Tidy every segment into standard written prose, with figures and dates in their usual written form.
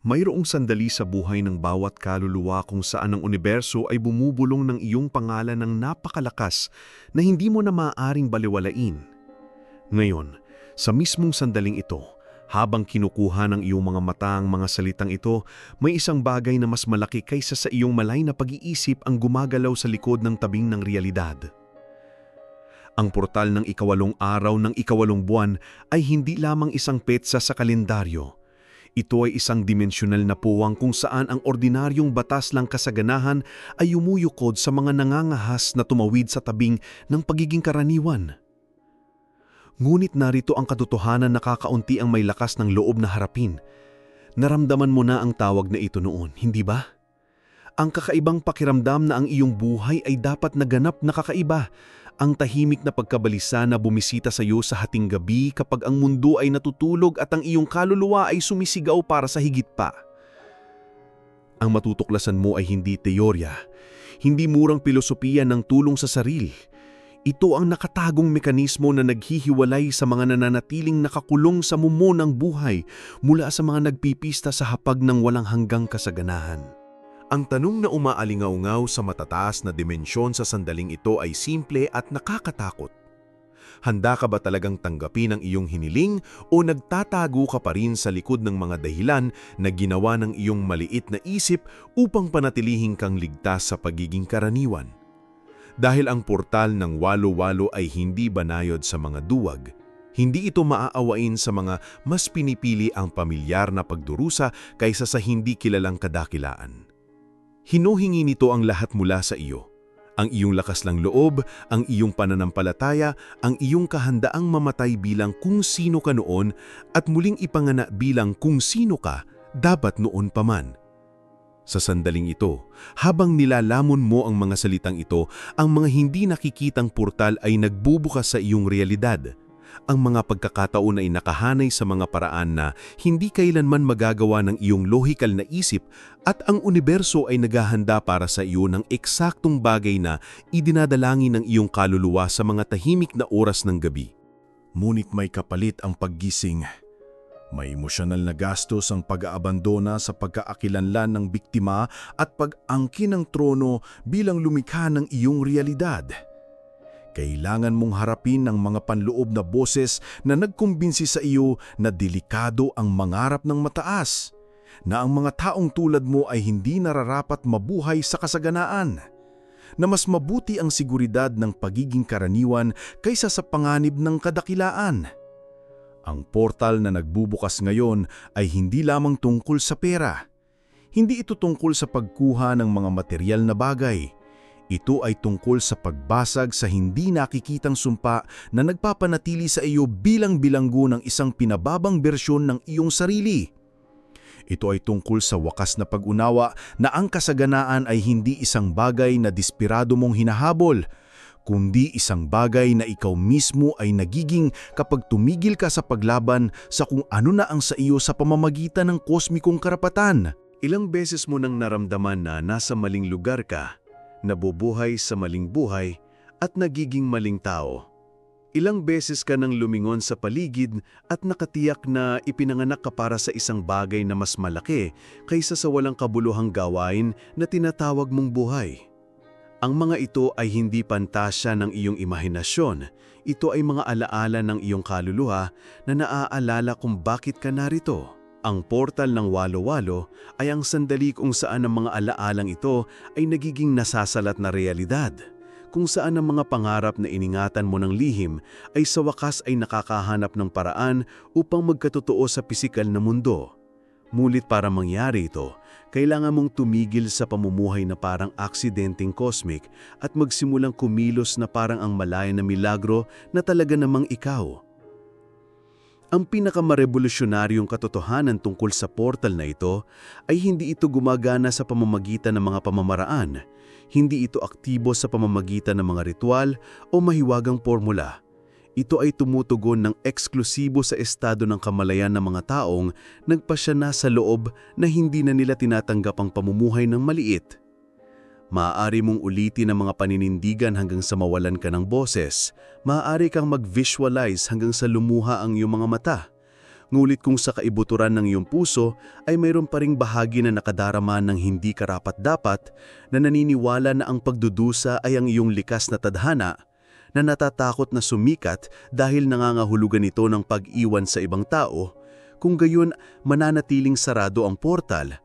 Mayroong sandali sa buhay ng bawat kaluluwa kung saan ang universo ay bumubulong ng iyong pangalan ng napakalakas na hindi mo na maaaring baliwalain. Ngayon, sa mismong sandaling ito, habang kinukuha ng iyong mga mata ang mga salitang ito, may isang bagay na mas malaki kaysa sa iyong malay na pag-iisip ang gumagalaw sa likod ng tabing ng realidad. Ang portal ng ikawalong araw ng ikawalong buwan ay hindi lamang isang petsa sa kalendaryo. Ito ay isang dimensyonal na puwang kung saan ang ordinaryong batas lang kasaganahan ay umuyukod sa mga nangangahas na tumawid sa tabing ng pagiging karaniwan. Ngunit narito ang katotohanan na kakaunti ang may lakas ng loob na harapin. Naramdaman mo na ang tawag na ito noon, hindi ba? Ang kakaibang pakiramdam na ang iyong buhay ay dapat naganap na kakaiba. Ang tahimik na pagkabalisa na bumisita sa iyo sa hating gabi kapag ang mundo ay natutulog at ang iyong kaluluwa ay sumisigaw para sa higit pa. Ang matutuklasan mo ay hindi teorya, hindi murang pilosopiya ng tulong sa sarili. Ito ang nakatagong mekanismo na naghihiwalay sa mga nananatiling nakakulong sa mumo ng buhay mula sa mga nagpipista sa hapag ng walang hanggang kasaganahan. Ang tanong na umaalingaw-ngaw sa matataas na dimensyon sa sandaling ito ay simple at nakakatakot. Handa ka ba talagang tanggapin ang iyong hiniling o nagtatago ka pa rin sa likod ng mga dahilan na ginawa ng iyong maliit na isip upang panatilihing kang ligtas sa pagiging karaniwan? Dahil ang portal ng walo-walo ay hindi banayod sa mga duwag, hindi ito maaawain sa mga mas pinipili ang pamilyar na pagdurusa kaysa sa hindi kilalang kadakilaan. Hinuhingi nito ang lahat mula sa iyo. Ang iyong lakas ng loob, ang iyong pananampalataya, ang iyong kahandaang mamatay bilang kung sino ka noon at muling ipanganak bilang kung sino ka dapat noon pa man. Sa sandaling ito, habang nilalamon mo ang mga salitang ito, ang mga hindi nakikitang portal ay nagbubukas sa iyong realidad. Ang mga pagkakataon ay nakahanay sa mga paraan na hindi kailanman magagawa ng iyong lohikal na isip at ang universo ay naghahanda para sa iyo ng eksaktong bagay na idinadalangin ng iyong kaluluwa sa mga tahimik na oras ng gabi. Ngunit may kapalit ang paggising. May emosyonal na gastos ang pag-aabandona sa pagkaakilanlan ng biktima at pag-angkin ng trono bilang lumikha ng iyong realidad. Kailangan mong harapin ang mga panloob na boses na nagkumbinsi sa iyo na delikado ang mangarap ng mataas, na ang mga taong tulad mo ay hindi nararapat mabuhay sa kasaganaan, na mas mabuti ang seguridad ng pagiging karaniwan kaysa sa panganib ng kadakilaan. Ang portal na nagbubukas ngayon ay hindi lamang tungkol sa pera. Hindi ito tungkol sa pagkuha ng mga materyal na bagay. Ito ay tungkol sa pagbasag sa hindi nakikitang sumpa na nagpapanatili sa iyo bilang bilanggo ng isang pinababang bersyon ng iyong sarili. Ito ay tungkol sa wakas na pag-unawa na ang kasaganaan ay hindi isang bagay na desperado mong hinahabol, kundi isang bagay na ikaw mismo ay nagiging kapag tumigil ka sa paglaban sa kung ano na ang sa iyo sa pamamagitan ng kosmikong karapatan. Ilang beses mo nang naramdaman na nasa maling lugar ka, nabubuhay sa maling buhay at nagiging maling tao. Ilang beses ka nang lumingon sa paligid at nakatiyak na ipinanganak ka para sa isang bagay na mas malaki kaysa sa walang kabuluhang gawain na tinatawag mong buhay. Ang mga ito ay hindi pantasya ng iyong imahinasyon. Ito ay mga alaala ng iyong kaluluwa na naaalala kung bakit ka narito. Ang portal ng walo-walo ay ang sandali kung saan ang mga alaalang ito ay nagiging nasasalat na realidad, kung saan ang mga pangarap na iningatan mo ng lihim ay sa wakas ay nakakahanap ng paraan upang magkatotoo sa pisikal na mundo. Ngunit para mangyari ito, kailangan mong tumigil sa pamumuhay na parang aksidenteng cosmic at magsimulang kumilos na parang ang malaya na milagro na talaga namang ikaw. Ang pinakamarevolusyonaryong katotohanan tungkol sa portal na ito ay hindi ito gumagana sa pamamagitan ng mga pamamaraan, hindi ito aktibo sa pamamagitan ng mga ritual o mahiwagang formula. Ito ay tumutugon ng eksklusibo sa estado ng kamalayan ng mga taong nagpasya na sa loob na hindi na nila tinatanggap ang pamumuhay ng maliit. Maaari mong ulitin ang mga paninindigan hanggang sa mawalan ka ng boses. Maaari kang mag-visualize hanggang sa lumuha ang iyong mga mata. Ngulit kung sa kaibuturan ng iyong puso ay mayroon pa ring bahagi na nakadarama ng hindi karapat-dapat, na naniniwala na ang pagdudusa ay ang iyong likas na tadhana, na natatakot na sumikat dahil nangangahulugan ito ng pag-iwan sa ibang tao, kung gayon mananatiling sarado ang portal,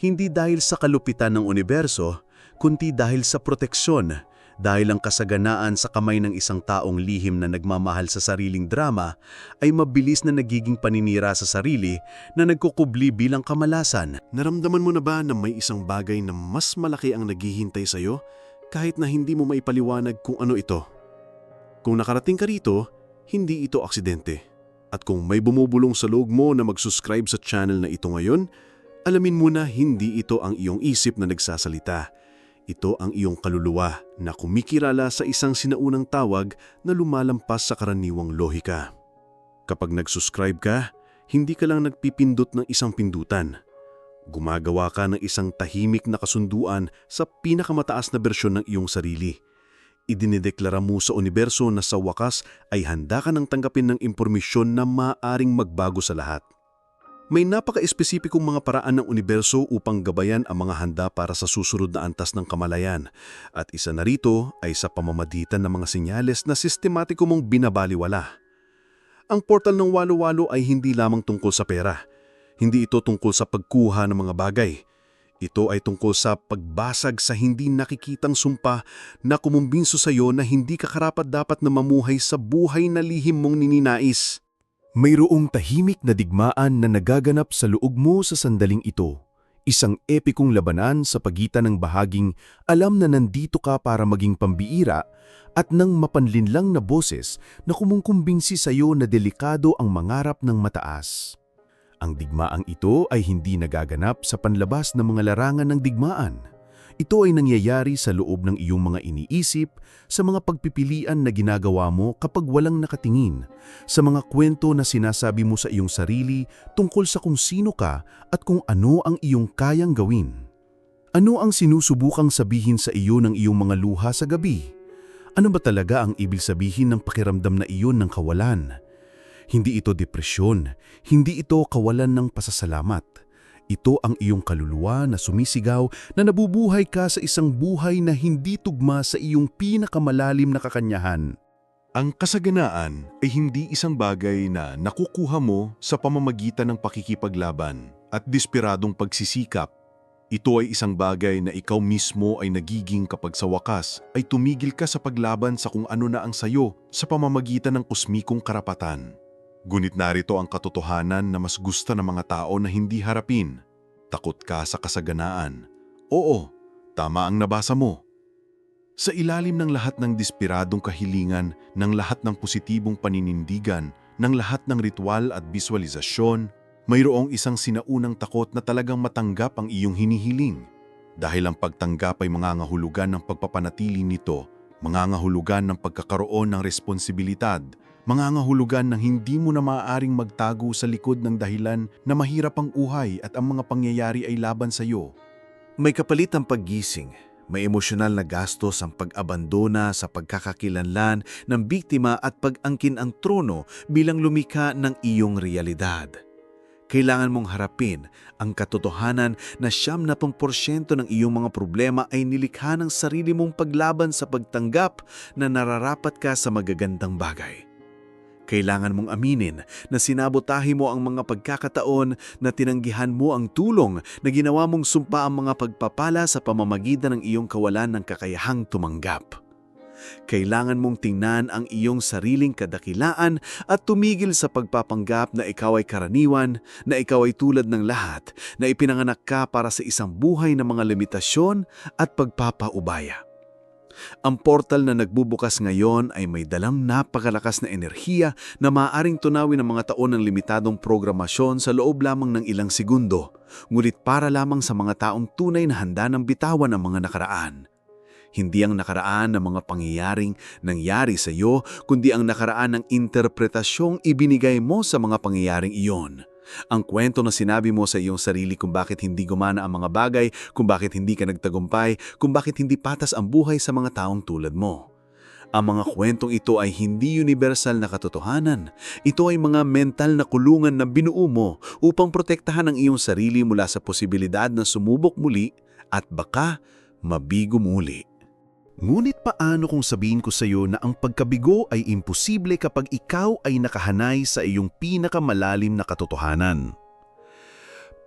hindi dahil sa kalupitan ng universo, kundi dahil sa proteksyon. Dahil ang kasaganaan sa kamay ng isang taong lihim na nagmamahal sa sariling drama ay mabilis na nagiging paninira sa sarili na nagkukubli bilang kamalasan. Naramdaman mo na ba na may isang bagay na mas malaki ang naghihintay sa'yo kahit na hindi mo maipaliwanag kung ano ito? Kung nakarating ka rito, hindi ito aksidente. At kung may bumubulong sa loob mo na mag-subscribe sa channel na ito ngayon, alamin mo na hindi ito ang iyong isip na nagsasalita. Ito ang iyong kaluluwa na kumikilala sa isang sinaunang tawag na lumalampas sa karaniwang lohika. Kapag nag-subscribe ka, hindi ka lang nagpipindot ng isang pindutan. Gumagawa ka ng isang tahimik na kasunduan sa pinakamataas na bersyon ng iyong sarili. Idinideklara mo sa universo na sa wakas ay handa ka nang tanggapin ng impormasyon na maaaring magbago sa lahat. May napaka-espesipikong mga paraan ng universo upang gabayan ang mga handa para sa susunod na antas ng kamalayan, at isa na rito ay sa pamamagitan ng mga senyales na sistematiko mong binabaliwala. Ang portal ng walo-walo ay hindi lamang tungkol sa pera. Hindi ito tungkol sa pagkuha ng mga bagay. Ito ay tungkol sa pagbasag sa hindi nakikitang sumpa na kumumbinso sa iyo na hindi ka karapat-dapat na mamuhay sa buhay na lihim mong nininais. Mayroong tahimik na digmaan na nagaganap sa loob mo sa sandaling ito. Isang epikong labanan sa pagitan ng bahaging alam na nandito ka para maging pambiira at ng mapanlinlang na boses na kumungkumbinsi sa iyo na delikado ang mangarap ng mataas. Ang digmaang ito ay hindi nagaganap sa panlabas ng mga larangan ng digmaan. Ito ay nangyayari sa loob ng iyong mga iniisip, sa mga pagpipilian na ginagawa mo kapag walang nakatingin, sa mga kwento na sinasabi mo sa iyong sarili tungkol sa kung sino ka at kung ano ang iyong kayang gawin. Ano ang sinusubukang sabihin sa iyo ng iyong mga luha sa gabi? Ano ba talaga ang ibig sabihin ng pakiramdam na iyon ng kawalan? Hindi ito depresyon, hindi ito kawalan ng pasasalamat. Ito ang iyong kaluluwa na sumisigaw na nabubuhay ka sa isang buhay na hindi tugma sa iyong pinakamalalim na kakanyahan. Ang kasaganaan ay hindi isang bagay na nakukuha mo sa pamamagitan ng pakikipaglaban at desperadong pagsisikap. Ito ay isang bagay na ikaw mismo ay nagiging kapag sa wakas ay tumigil ka sa paglaban sa kung ano na ang sayo sa pamamagitan ng kosmikong karapatan. Ngunit narito ang katotohanan na mas gusto ng mga tao na hindi harapin. Takot ka sa kasaganaan. Oo, tama ang nabasa mo. Sa ilalim ng lahat ng desperadong kahilingan, ng lahat ng positibong paninindigan, ng lahat ng ritual at visualisasyon, mayroong isang sinaunang takot na talagang matanggap ang iyong hinihiling. Dahil ang pagtanggap ay mangangahulugan ng pagpapanatili nito, mangangahulugan ng pagkakaroon ng responsibilidad, mangangahulugan ng hindi mo na maaaring magtago sa likod ng dahilan na mahirap ang uhay at ang mga pangyayari ay laban sa iyo. May kapalit ang paggising, may emosyonal na gastos ang pag-abandona sa pagkakakilanlan ng biktima at pag-angkin ang trono bilang lumikha ng iyong realidad. Kailangan mong harapin ang katotohanan na 70% ng iyong mga problema ay nilikha ng sarili mong paglaban sa pagtanggap na nararapat ka sa magagandang bagay. Kailangan mong aminin na sinabotahe mo ang mga pagkakataon na tinanggihan mo ang tulong na ginawa mong sumpa ang mga pagpapala sa pamamagitan ng iyong kawalan ng kakayahang tumanggap. Kailangan mong tingnan ang iyong sariling kadakilaan at tumigil sa pagpapanggap na ikaw ay karaniwan, na ikaw ay tulad ng lahat, na ipinanganak ka para sa isang buhay ng mga limitasyon at pagpapaubaya. Ang portal na nagbubukas ngayon ay may dalang napakalakas na enerhiya na maaaring tunawin ng mga taon ng limitadong programasyon sa loob lamang ng ilang segundo, ngunit para lamang sa mga taong tunay na handa ng bitawan ang mga nakaraan. Hindi ang nakaraan ng mga pangyayaring nangyari sa iyo, kundi ang nakaraan ng interpretasyong ibinigay mo sa mga pangyayaring iyon. Ang kwento na sinabi mo sa iyong sarili kung bakit hindi gumana ang mga bagay, kung bakit hindi ka nagtagumpay, kung bakit hindi patas ang buhay sa mga taong tulad mo. Ang mga kwentong ito ay hindi universal na katotohanan. Ito ay mga mental na kulungan na binuo mo upang protektahan ang iyong sarili mula sa posibilidad na sumubok muli at baka mabigo muli. Ngunit paano kung sabihin ko sa iyo na ang pagkabigo ay imposible kapag ikaw ay nakahanay sa iyong pinakamalalim na katotohanan?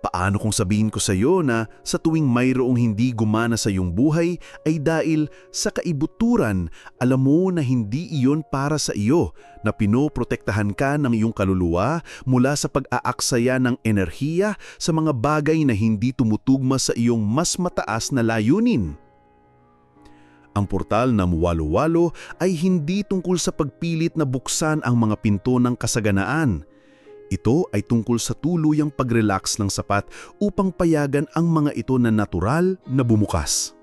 Paano kung sabihin ko sa iyo na sa tuwing mayroong hindi gumana sa iyong buhay ay dahil sa kaibuturan, alam mo na hindi iyon para sa iyo, na pinoprotektahan ka ng iyong kaluluwa mula sa pag-aaksaya ng enerhiya sa mga bagay na hindi tumutugma sa iyong mas mataas na layunin? Ang portal ng Walo-Walo ay hindi tungkol sa pagpilit na buksan ang mga pinto ng kasaganaan. Ito ay tungkol sa tuluyang pag-relax ng sapat upang payagan ang mga ito na natural na bumukas.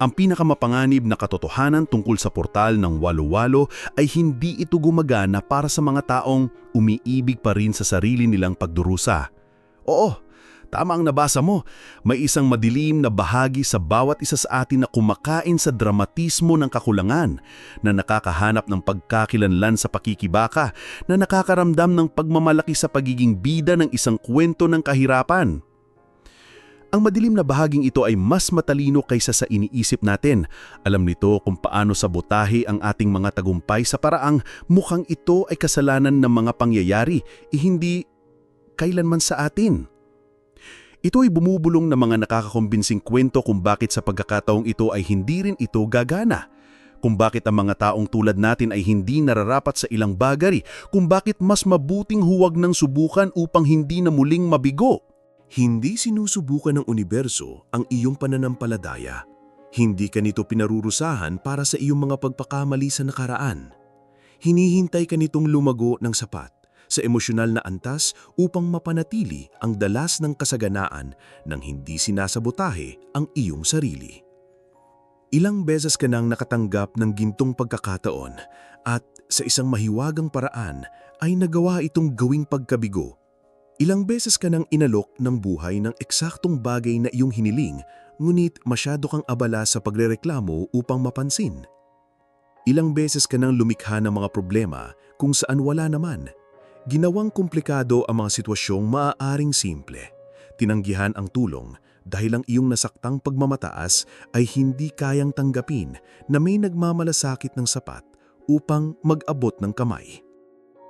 Ang pinakamapanganib na katotohanan tungkol sa portal ng Walo-Walo ay hindi ito gumagana para sa mga taong umiibig pa rin sa sarili nilang pagdurusa. Oo, tama ang nabasa mo. May isang madilim na bahagi sa bawat isa sa atin na kumakain sa dramatismo ng kakulangan, na nakakahanap ng pagkakilanlan sa pakikibaka, na nakakaramdam ng pagmamalaki sa pagiging bida ng isang kwento ng kahirapan. Ang madilim na bahaging ito ay mas matalino kaysa sa iniisip natin. Alam nito kung paano sabotahe ang ating mga tagumpay sa paraang mukhang ito ay kasalanan ng mga pangyayari, hindi kailanman sa atin. Ito ay bumubulong na mga nakakakumbinsing kwento kung bakit sa pagkakataong ito ay hindi rin ito gagana. Kung bakit ang mga taong tulad natin ay hindi nararapat sa ilang bagay, kung bakit mas mabuting huwag ng subukan upang hindi na muling mabigo. Hindi sinusubukan ng universo ang iyong pananampalataya. Hindi ka nito pinarurusahan para sa iyong mga pagpakamali sa nakaraan. Hinihintay ka nitong lumago ng sapat sa emosyonal na antas upang mapanatili ang dalas ng kasaganaan nang hindi sinasabotahe ang iyong sarili. Ilang beses ka nang nakatanggap ng gintong pagkakataon at sa isang mahiwagang paraan ay nagawa itong gawing pagkabigo. Ilang beses ka nang inalok ng buhay ng eksaktong bagay na iyong hiniling, ngunit masyado kang abala sa pagrereklamo upang mapansin. Ilang beses ka nang lumikha ng mga problema kung saan wala naman. Ginawang komplikado ang mga sitwasyong maaaring simple. Tinanggihan ang tulong dahil ang iyong nasaktang pagmamataas ay hindi kayang tanggapin na may nagmamalasakit ng sapat upang mag-abot ng kamay.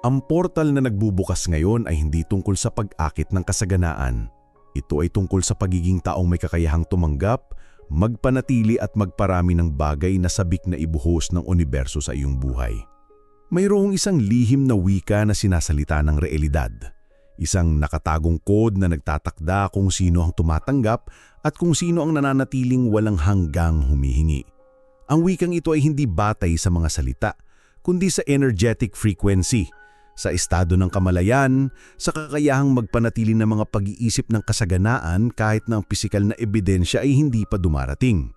Ang portal na nagbubukas ngayon ay hindi tungkol sa pag-akit ng kasaganaan. Ito ay tungkol sa pagiging taong may kakayahang tumanggap, magpanatili at magparami ng bagay na sabik na ibuhos ng universo sa iyong buhay. Mayroong isang lihim na wika na sinasalita ng realidad. Isang nakatagong code na nagtatakda kung sino ang tumatanggap at kung sino ang nananatiling walang hanggang humihingi. Ang wikang ito ay hindi batay sa mga salita, kundi sa energetic frequency, sa estado ng kamalayan, sa kakayahang magpanatili ng mga pag-iisip ng kasaganaan kahit na ang pisikal na ebidensya ay hindi pa dumarating.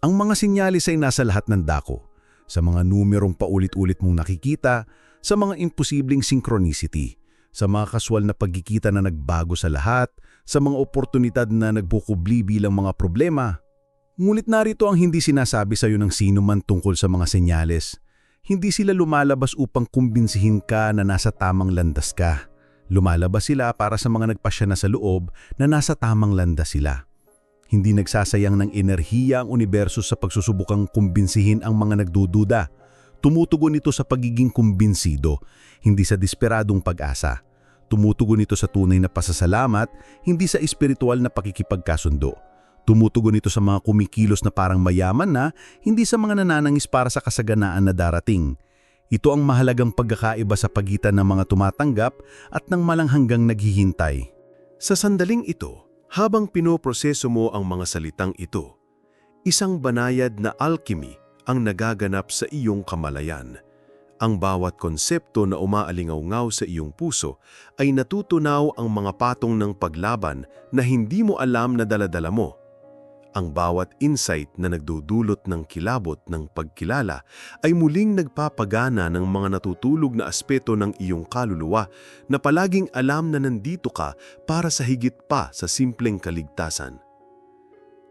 Ang mga sinyalis ay nasa lahat ng dako, sa mga numerong paulit-ulit mong nakikita, sa mga imposibleng synchronicity, sa mga kaswal na pagkikita na nagbago sa lahat, sa mga oportunidad na nagbukubli bilang mga problema. Ngunit narito ang hindi sinasabi sa iyo ng sino man tungkol sa mga senyales. Hindi sila lumalabas upang kumbinsihin ka na nasa tamang landas ka. Lumalabas sila para sa mga nagpasya na sa loob na nasa tamang landas sila. Hindi nagsasayang ng enerhiya ang universo sa pagsusubukang kumbinsihin ang mga nagdududa. Tumutugon ito sa pagiging kumbinsido, hindi sa desperadong pag-asa. Tumutugon ito sa tunay na pasasalamat, hindi sa espiritual na pakikipagkasundo. Tumutugon ito sa mga kumikilos na parang mayaman na, hindi sa mga nananangis para sa kasaganaan na darating. Ito ang mahalagang pagkakaiba sa pagitan ng mga tumatanggap at ng malanghanggang naghihintay. Sa sandaling ito, habang pinoproseso mo ang mga salitang ito, isang banayad na alchemy ang nagaganap sa iyong kamalayan. Ang bawat konsepto na umaalingaw-ngaw sa iyong puso ay natutunaw ang mga patong ng paglaban na hindi mo alam na daladala mo. Ang bawat insight na nagdudulot ng kilabot ng pagkilala ay muling nagpapagana ng mga natutulog na aspeto ng iyong kaluluwa na palaging alam na nandito ka para sa higit pa sa simpleng kaligtasan.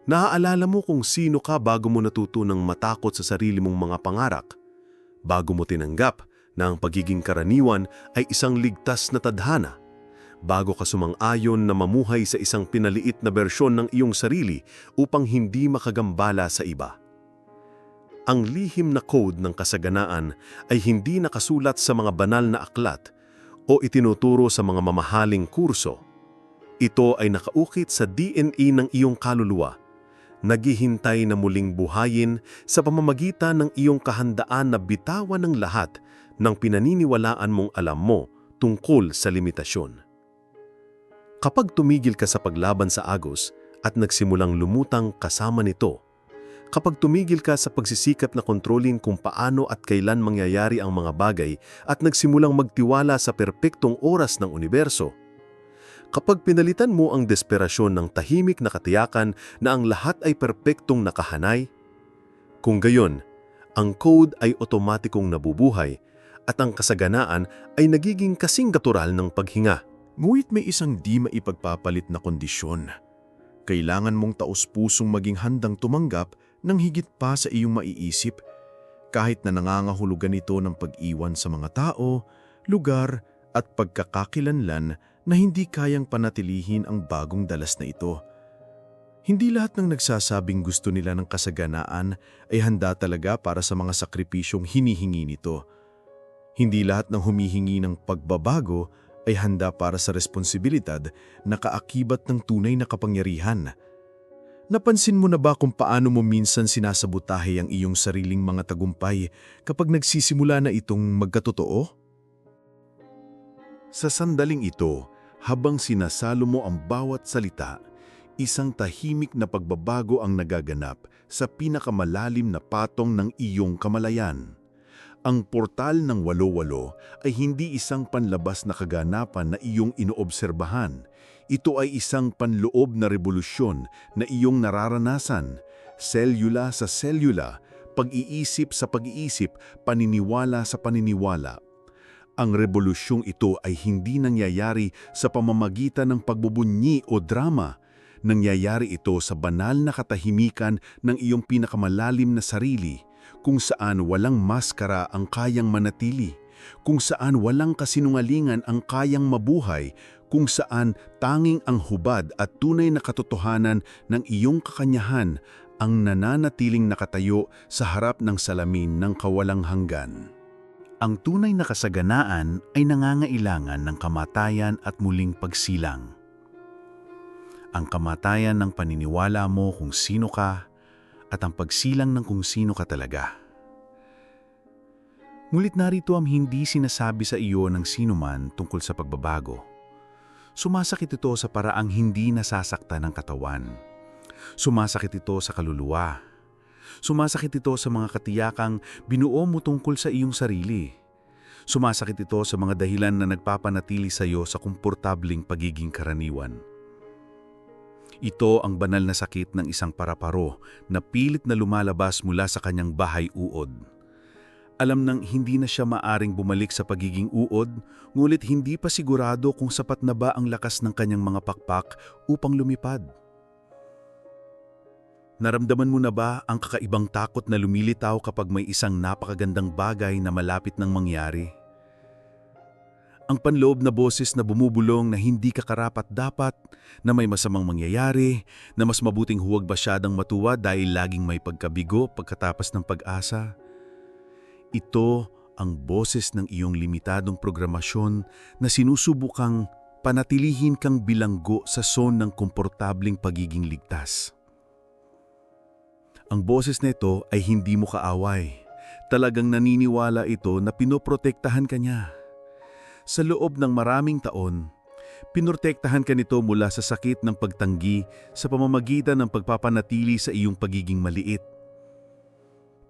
Naaalala mo kung sino ka bago mo natutunang matakot sa sarili mong mga pangarap? Bago mo tinanggap na ang pagiging karaniwan ay isang ligtas na tadhana? Bago ka sumang-ayon na mamuhay sa isang pinaliit na bersyon ng iyong sarili upang hindi makagambala sa iba? Ang lihim na code ng kasaganaan ay hindi nakasulat sa mga banal na aklat o itinuturo sa mga mamahaling kurso. Ito ay nakaukit sa DNA ng iyong kaluluwa, naghihintay na muling buhayin sa pamamagitan ng iyong kahandaan na bitawan ng lahat ng pinaniniwalaan mong alam mo tungkol sa limitasyon. Kapag tumigil ka sa paglaban sa agos at nagsimulang lumutang kasama nito, kapag tumigil ka sa pagsisikap na kontrolin kung paano at kailan mangyayari ang mga bagay at nagsimulang magtiwala sa perpektong oras ng universo, kapag pinalitan mo ang desperasyon ng tahimik na katiyakan na ang lahat ay perpektong nakahanay, kung gayon, ang code ay otomatikong nabubuhay at ang kasaganaan ay nagiging kasing natural ng paghinga. Ngunit may isang di maipagpapalit na kondisyon. Kailangan mong taos-pusong maging handang tumanggap ng higit pa sa iyong maiisip, kahit na nangangahulugan ito ng pag-iwan sa mga tao, lugar at pagkakakilanlan na hindi kayang panatilihin ang bagong dalas na ito. Hindi lahat ng nagsasabing gusto nila ng kasaganaan ay handa talaga para sa mga sakripisyong hinihingi nito. Hindi lahat ng humihingi ng pagbabago ay handa para sa responsibilidad na kaakibat ng tunay na kapangyarihan. Napansin mo na ba kung paano mo minsan sinasabotahe ang iyong sariling mga tagumpay kapag nagsisimula na itong magkatotoo? Sa sandaling ito, habang sinasalo mo ang bawat salita, isang tahimik na pagbabago ang nagaganap sa pinakamalalim na patong ng iyong kamalayan. Ang portal ng 88 ay hindi isang panlabas na kaganapan na iyong inoobserbahan. Ito ay isang panloob na revolusyon na iyong nararanasan, selula sa selula, pag-iisip sa pag-iisip, paniniwala sa paniniwala. Ang revolusyong ito ay hindi nangyayari sa pamamagitan ng pagbubunyi o drama. Nangyayari ito sa banal na katahimikan ng iyong pinakamalalim na sarili, kung saan walang maskara ang kayang manatili, kung saan walang kasinungalingan ang kayang mabuhay, kung saan tanging ang hubad at tunay na katotohanan ng iyong kakanyahan ang nananatiling nakatayo sa harap ng salamin ng kawalang hanggan. Ang tunay na kasaganaan ay nangangailangan ng kamatayan at muling pagsilang. Ang kamatayan ng paniniwala mo kung sino ka at ang pagsilang ng kung sino ka talaga. Ngunit narito ang hindi sinasabi sa iyo ng sinuman tungkol sa pagbabago. Sumasakit ito sa paraang hindi nasasakta ng katawan. Sumasakit ito sa kaluluwa. Sumasakit ito sa mga katiyakang binuo mo tungkol sa iyong sarili. Sumasakit ito sa mga dahilan na nagpapanatili sa iyo sa komportabling pagiging karaniwan. Ito ang banal na sakit ng isang paraparo na pilit na lumalabas mula sa kanyang bahay-uod. Alam nang hindi na siya maaring bumalik sa pagiging uod, ngunit hindi pa sigurado kung sapat na ba ang lakas ng kanyang mga pakpak upang lumipad. Naramdaman mo na ba ang kakaibang takot na lumilitaw kapag may isang napakagandang bagay na malapit nang mangyari? Ang panloob na boses na bumubulong na hindi ka karapat-dapat, na may masamang mangyayari, na mas mabuting huwag masyadang matuwa dahil laging may pagkabigo pagkatapos ng pag-asa. Ito ang boses ng iyong limitadong programasyon na sinusubukang panatilihin kang bilanggo sa zone ng komportabling pagiging ligtas. Ang boses na ito ay hindi mo kaaway. Talagang naniniwala ito na pinoprotektahan ka niya. Sa loob ng maraming taon, pinoprotektahan ka nito mula sa sakit ng pagtanggi sa pamamagitan ng pagpapanatili sa iyong pagiging maliit.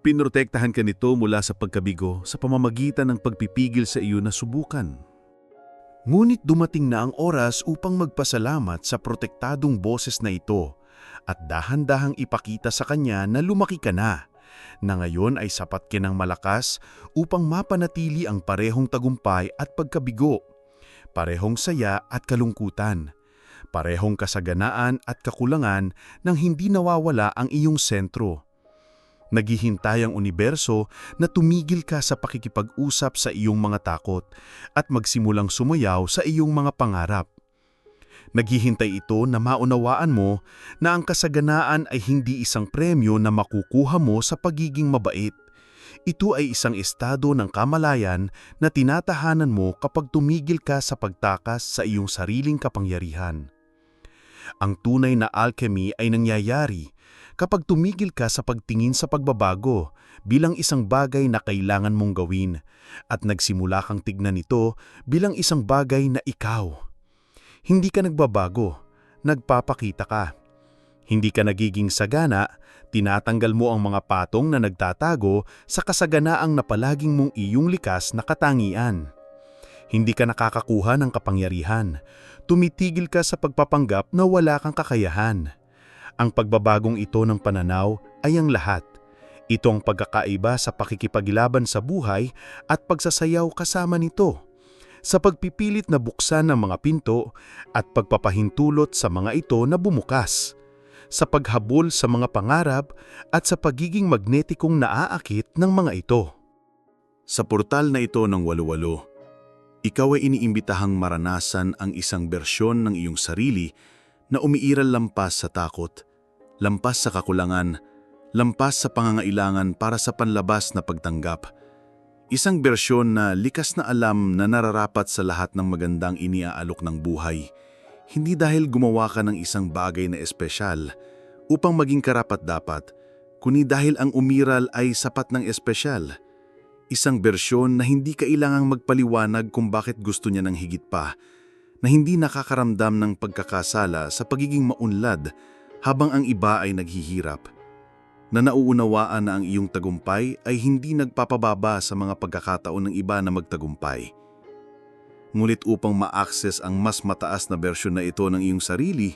Pinoprotektahan ka nito mula sa pagkabigo sa pamamagitan ng pagpipigil sa iyo na subukan. Ngunit dumating na ang oras upang magpasalamat sa protektadong boses na ito at dahan-dahang ipakita sa kanya na lumaki ka na ngayon ay sapat ka ng malakas upang mapanatili ang parehong tagumpay at pagkabigo, parehong saya at kalungkutan, parehong kasaganaan at kakulangan nang hindi nawawala ang iyong sentro. Naghihintay ang universo na tumigil ka sa pakikipag-usap sa iyong mga takot at magsimulang sumayaw sa iyong mga pangarap. Naghihintay ito na maunawaan mo na ang kasaganaan ay hindi isang premyo na makukuha mo sa pagiging mabait. Ito ay isang estado ng kamalayan na tinatahanan mo kapag tumigil ka sa pagtakas sa iyong sariling kapangyarihan. Ang tunay na alchemy ay nangyayari kapag tumigil ka sa pagtingin sa pagbabago bilang isang bagay na kailangan mong gawin at nagsimula kang tignan ito bilang isang bagay na ikaw. Hindi ka nagbabago, nagpapakita ka. Hindi ka nagiging sagana, tinatanggal mo ang mga patong na nagtatago sa kasaganaang na palaging mong iyong likas na katangian. Hindi ka nakakakuha ng kapangyarihan, tumitigil ka sa pagpapanggap na wala kang kakayahan. Ang pagbabagong ito ng pananaw ay ang lahat. Ito ang pagkakaiba sa pakikipaglaban sa buhay at pagsasayaw kasama nito. Sa pagpipilit na buksan ng mga pinto at pagpapahintulot sa mga ito na bumukas. Sa paghabol sa mga pangarap at sa pagiging magnetikong naaakit ng mga ito. Sa portal na ito ng walu-walo, ikaw ay iniimbitahang maranasan ang isang bersyon ng iyong sarili na umiiral lampas sa takot, lampas sa kakulangan, lampas sa pangangailangan para sa panlabas na pagtanggap. Isang bersyon na likas na alam na nararapat sa lahat ng magandang iniaalok ng buhay. Hindi dahil gumawa ka ng isang bagay na espesyal upang maging karapat-dapat, kundi dahil ang umiral ay sapat ng espesyal. Isang bersyon na hindi kailangang magpaliwanag kung bakit gusto niya ng higit pa, na hindi nakakaramdam ng pagkakasala sa pagiging maunlad habang ang iba ay naghihirap. Na nauunawaan na ang iyong tagumpay ay hindi nagpapababa sa mga pagkakataon ng iba na magtagumpay. Ngunit upang ma-access ang mas mataas na bersyon na ito ng iyong sarili,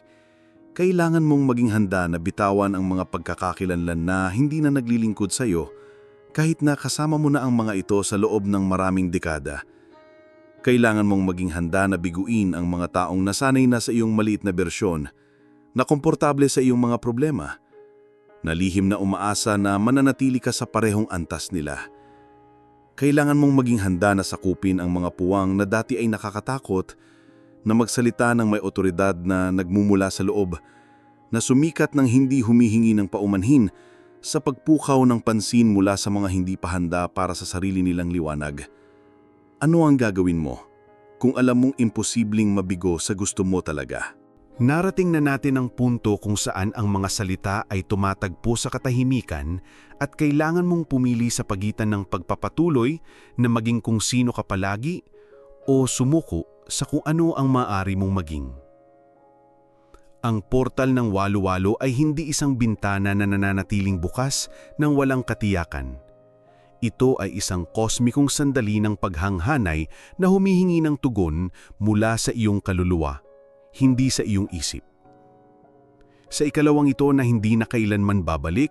kailangan mong maging handa na bitawan ang mga pagkakakilanlan na hindi na naglilingkod sa iyo kahit na kasama mo na ang mga ito sa loob ng maraming dekada. Kailangan mong maging handa na biguin ang mga taong nasanay na sa iyong maliit na bersyon, na komportable sa iyong mga problema, na lihim na umaasa na mananatili ka sa parehong antas nila. Kailangan mong maging handa na sakupin ang mga puwang na dati ay nakakatakot, na magsalita ng may otoridad na nagmumula sa loob, na sumikat ng hindi humihingi ng paumanhin sa pagpukaw ng pansin mula sa mga hindi pa handa para sa sarili nilang liwanag. Ano ang gagawin mo kung alam mong imposibleng mabigo sa gusto mo talaga? Narating na natin ang punto kung saan ang mga salita ay tumatagpo sa katahimikan at kailangan mong pumili sa pagitan ng pagpapatuloy na maging kung sino ka palagi o sumuko sa kung ano ang maaari mong maging. Ang portal ng walu-walo ay hindi isang bintana na nananatiling bukas nang walang katiyakan. Ito ay isang kosmikong sandali ng paghanghanay na humihingi ng tugon mula sa iyong kaluluwa, hindi sa iyong isip. Sa ikalawang ito na hindi na kailanman babalik,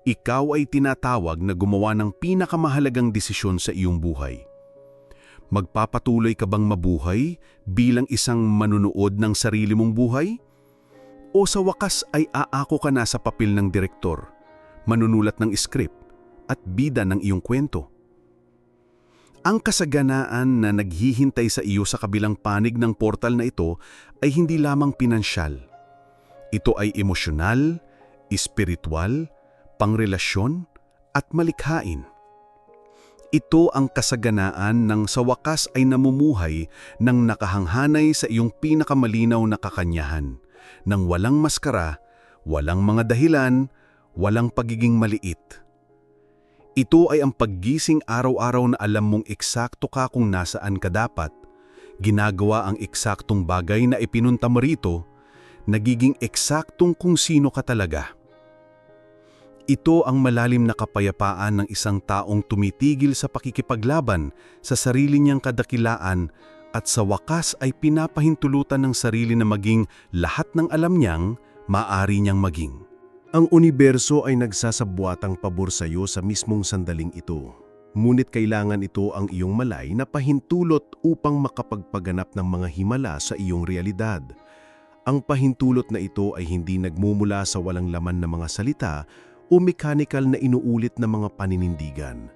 ikaw ay tinatawag na gumawa ng pinakamahalagang desisyon sa iyong buhay. Magpapatuloy ka bang mabuhay bilang isang manunood ng sarili mong buhay? O sa wakas ay aako ka na sa papel ng direktor, manunulat ng script, at bida ng iyong kwento? Ang kasaganaan na naghihintay sa iyo sa kabilang panig ng portal na ito ay hindi lamang pinansyal. Ito ay emosyonal, espiritual, pangrelasyon, at malikhain. Ito ang kasaganaan ng sa wakas ay namumuhay ng nakahanghanay sa iyong pinakamalinaw na kakanyahan, ng walang maskara, walang mga dahilan, walang pagiging maliit. Ito ay ang paggising araw-araw na alam mong eksakto ka kung nasaan ka dapat, ginagawa ang eksaktong bagay na ipinunta mo rito, nagiging eksaktong kung sino ka talaga. Ito ang malalim na kapayapaan ng isang taong tumitigil sa pakikipaglaban sa sarili niyang kadakilaan at sa wakas ay pinapahintulutan ng sarili na maging lahat ng alam niyang maaari niyang maging. Ang universo ay nagsasabwatang pabor sa iyo sa mismong sandaling ito. Ngunit kailangan ito ang iyong malay na pahintulot upang makapagpaganap ng mga himala sa iyong realidad. Ang pahintulot na ito ay hindi nagmumula sa walang laman na mga salita o mechanical na inuulit na mga paninindigan.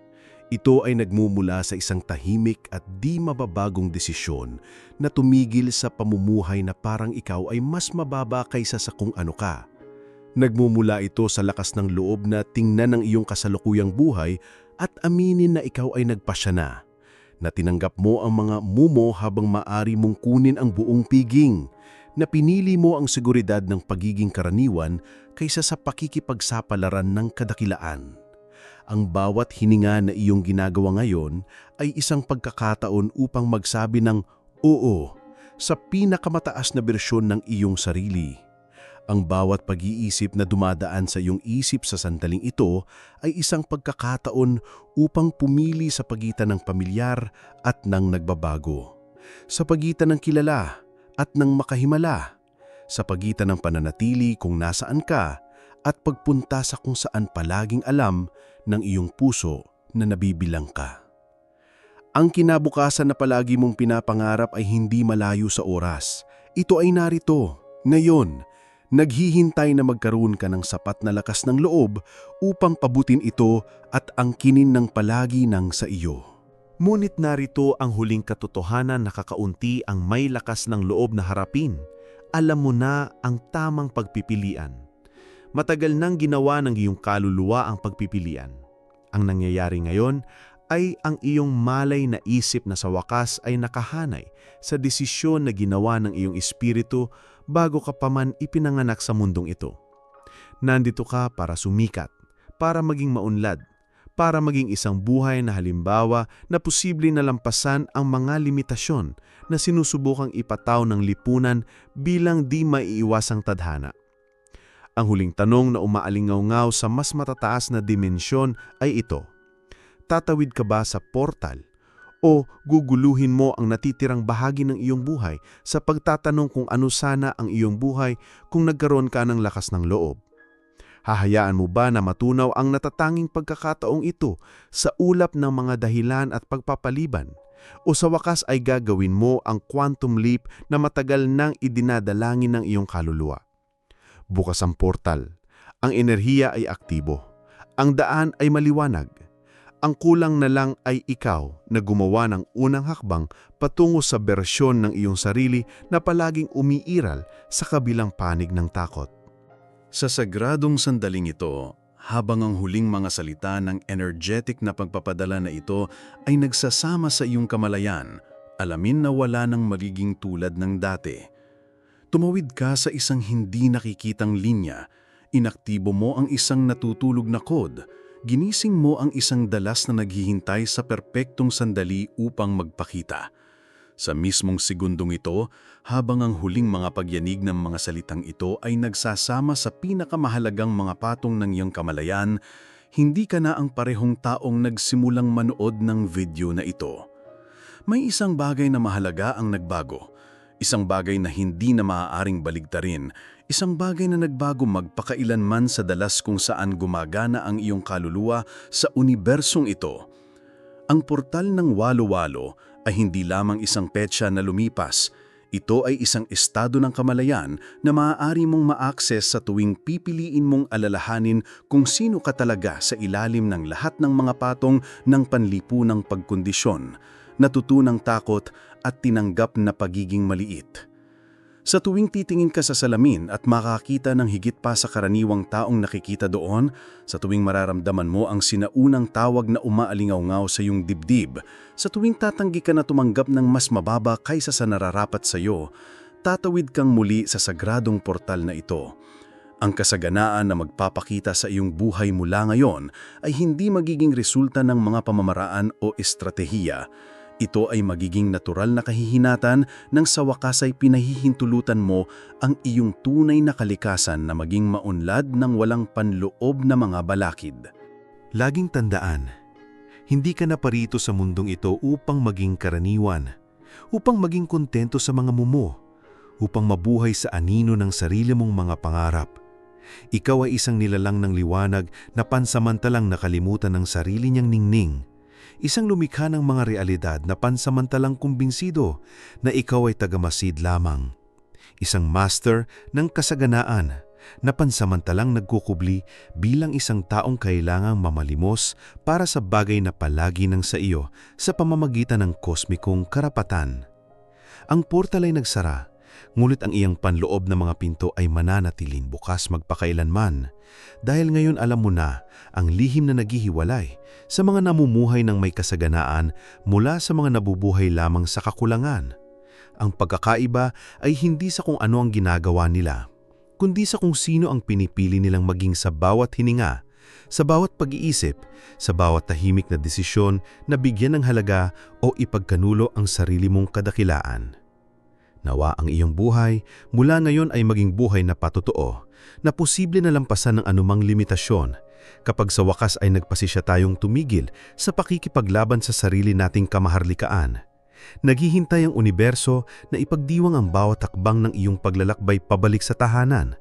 Ito ay nagmumula sa isang tahimik at di mababagong desisyon na tumigil sa pamumuhay na parang ikaw ay mas mababa kaysa sa kung ano ka. Nagmumula ito sa lakas ng loob na tingnan ang iyong kasalukuyang buhay at aminin na ikaw ay nagpasya na tinanggap mo ang mga mumo habang maari mong kunin ang buong piging, na pinili mo ang seguridad ng pagiging karaniwan kaysa sa pakikipagsapalaran ng kadakilaan. Ang bawat hininga na iyong ginagawa ngayon ay isang pagkakataon upang magsabi ng oo sa pinakamataas na bersyon ng iyong sarili. Ang bawat pag-iisip na dumadaan sa iyong isip sa sandaling ito ay isang pagkakataon upang pumili sa pagitan ng pamilyar at ng nagbabago, sa pagitan ng kilala at ng makahimala, sa pagitan ng pananatili kung nasaan ka at pagpunta sa kung saan palaging alam ng iyong puso na nabibilang ka. Ang kinabukasan na palagi mong pinapangarap ay hindi malayo sa oras. Ito ay narito, ngayon. Naghihintay na magkaroon ka ng sapat na lakas ng loob upang pabutin ito at angkinin ng palagi ng sa iyo. Ngunit narito ang huling katotohanan na kakaunti ang may lakas ng loob na harapin. Alam mo na ang tamang pagpipilian. Matagal nang ginawa ng iyong kaluluwa ang pagpipilian. Ang nangyayari ngayon ay ang iyong malay na isip na sa wakas ay nakahanay sa desisyon na ginawa ng iyong espiritu bago ka pa man ipinanganak sa mundong ito. Nandito ka para sumikat, para maging maunlad, para maging isang buhay na halimbawa na posible na lampasan ang mga limitasyon na sinusubukang ipataw ng lipunan bilang di maiiwasang tadhana. Ang huling tanong na umaalingaw-ngaw sa mas matataas na dimensyon ay ito: tatawid ka ba sa portal o guguluhin mo ang natitirang bahagi ng iyong buhay sa pagtatanong kung ano sana ang iyong buhay kung nagkaroon ka ng lakas ng loob? Hahayaan mo ba na matunaw ang natatanging pagkakataong ito sa ulap ng mga dahilan at pagpapaliban? O sa wakas ay gagawin mo ang quantum leap na matagal nang idinadalangin ng iyong kaluluwa? Bukas ang portal. Ang enerhiya ay aktibo. Ang daan ay maliwanag. Ang kulang na lang ay ikaw na gumawa ng unang hakbang patungo sa bersyon ng iyong sarili na palaging umiiral sa kabilang panig ng takot. Sa sagradong sandaling ito, habang ang huling mga salita ng energetic na pagpapadala na ito ay nagsasama sa iyong kamalayan, alamin na wala nang magiging tulad ng dati. Tumawid ka sa isang hindi nakikitang linya, inaktibo mo ang isang natutulog na code, ginising mo ang isang dalas na naghihintay sa perpektong sandali upang magpakita. Sa mismong segundong ito, habang ang huling mga pagyanig ng mga salitang ito ay nagsasama sa pinakamahalagang mga patong ng iyong kamalayan, hindi ka na ang parehong taong nagsimulang manood ng video na ito. May isang bagay na mahalaga ang nagbago. Isang bagay na hindi na maaaring baligtarin, isang bagay na nagbago magpakailanman sa dalas kung saan gumagana ang iyong kaluluwa sa unibersong ito. Ang portal ng walo-walo ay hindi lamang isang petsa na lumipas. Ito ay isang estado ng kamalayan na maaari mong ma-access sa tuwing pipiliin mong alalahanin kung sino ka talaga sa ilalim ng lahat ng mga patong ng panlipunang pagkondisyon, natutunang takot at tinanggap na pagiging maliit. Sa tuwing titingin ka sa salamin at makakita ng higit pa sa karaniwang taong nakikita doon, sa tuwing mararamdaman mo ang sinaunang tawag na umaalingaw-ngaw sa iyong dibdib, sa tuwing tatanggi ka na tumanggap ng mas mababa kaysa sa nararapat sa iyo, tatawid kang muli sa sagradong portal na ito. Ang kasaganaan na magpapakita sa iyong buhay mula ngayon ay hindi magiging resulta ng mga pamamaraan o estratehiya. Ito ay magiging natural na kahihinatan nang sa wakas ay pinahihintulutan mo ang iyong tunay na kalikasan na maging maunlad ng walang panloob na mga balakid. Laging tandaan, hindi ka na parito sa mundong ito upang maging karaniwan, upang maging kontento sa mga mumo, upang mabuhay sa anino ng sarili mong mga pangarap. Ikaw ay isang nilalang ng liwanag na pansamantalang nakalimutan ng sarili niyang ningning. Isang lumikha ng mga realidad na pansamantalang kumbinsido na ikaw ay tagamasid lamang. isang master ng kasaganaan na pansamantalang nagkukubli bilang isang taong kailangang mamalimos para sa bagay na palagi nang sa iyo sa pamamagitan ng kosmikong karapatan. Ang portal ay nagsara, ngunit ang iyang panloob na mga pinto ay mananatiling bukas magpakailanman dahil ngayon alam mo na ang lihim na naghihiwalay sa mga namumuhay ng may kasaganaan mula sa mga nabubuhay lamang sa kakulangan. Ang pagkakaiba ay hindi sa kung ano ang ginagawa nila, kundi sa kung sino ang pinipili nilang maging sa bawat hininga, sa bawat pag-iisip, sa bawat tahimik na desisyon na bigyan ng halaga o ipagkanulo ang sarili mong kadakilaan. Nawa ang iyong buhay mula ngayon ay maging buhay na patotoo, na posible na lampasan ng anumang limitasyon, kapag sa wakas ay nagpasisya tayong tumigil sa pakikipaglaban sa sarili nating kamaharlikaan. Naghihintay ang universo na ipagdiwang ang bawat hakbang ng iyong paglalakbay pabalik sa tahanang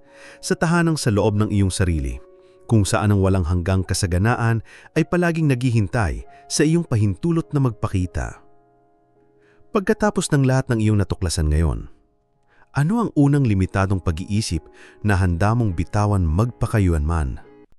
sa loob ng iyong sarili, kung saan ang walang hanggang kasaganaan ay palaging naghihintay sa iyong pahintulot na magpakita. Pagkatapos ng lahat ng iyong natuklasan ngayon, ano ang unang limitadong pag-iisip na handa mong bitawan magpakayuanman?